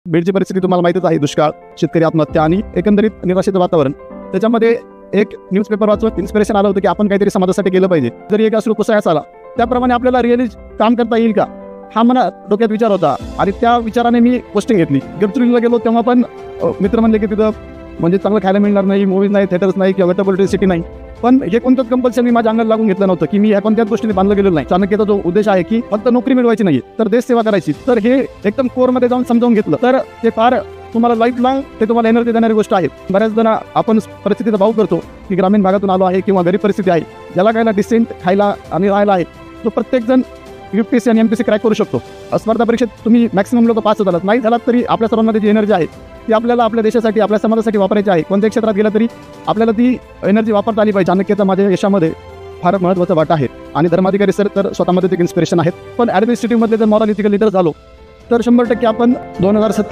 बीडची परिस्थिती तुम्हाला माहितीच आहे, दुष्काळ, शेतकरी आत्महत्या आणि एकंदरीत निराशेचं वातावरण. त्याच्यामध्ये एक न्यूजपेपर वाचून इन्स्पिरेशन आलं होतं की आपण काहीतरी समाजासाठी केलं पाहिजे. जरी एक अश्रू पुसायच आला त्याप्रमाणे आपल्याला रिअली काम करता येईल का, हा मला डोक्यात विचार होता आणि त्या विचाराने मी पोस्टिंग घेतली. गडचिरोलीला गेलो तेव्हा पण मित्र म्हणले की तिथं म्हणजे चांगलं खायला मिळणार नाही, मूवीज नाही, थिएटर्स नाही किंवा मेट्रोपॉलिटन सिटी नाही. पण हे कोणतंच कंपल्शन मी माझ्या अंगाला लागून घेतलं नव्हतं की मी या कोणत्याच गोष्टीने बांधलं गेलेलं नाही. चाणक्याचा जो उद्देश आहे की फक्त नोकरी मिळवायची नाही तर देश सेवा करायची, तर हे एकदम कोरमध्ये जाऊन समजावून घेतलं तर ते फार तुम्हाला लाईफ लॉंग ते तुम्हाला एनर्जी देणारी गोष्ट आहे. बऱ्याच जण आपण परिस्थितीचा भाव करतो की ग्रामीण भागातून आलो आहे किंवा गरीब परिस्थिती आहे, ज्याला खायला डिसेंट खायला आणि राहायला आहे, तो प्रत्येक जण UPSC आणि MPSC क्रॅक करू शकतो. स्पर्धा परीक्षेत तुम्ही मॅक्सिमम लोक पास होतात, नाही झालात तरी आपल्या सर्वांमध्ये जी एनर्जी आहे ती आपल्याला आपल्या देशासाठी, आपल्या समाजासाठी वापरायची आहे. कोणत्याही क्षेत्रात गेलं तरी आपल्याला ती एनर्जी वापरता आली पाहिजे. चाणक्याचा माझ्या यशामध्ये फार महत्त्वाचा वाटा आहे आणि धर्माधिकारी सर तर स्वतःमध्ये एक इन्स्पिरेशन आहेत. पण ॲडमिनिस्ट्रेटिव्हमधले जर मॉरल इथिकल लीडर झालो तर 100% आपण 2070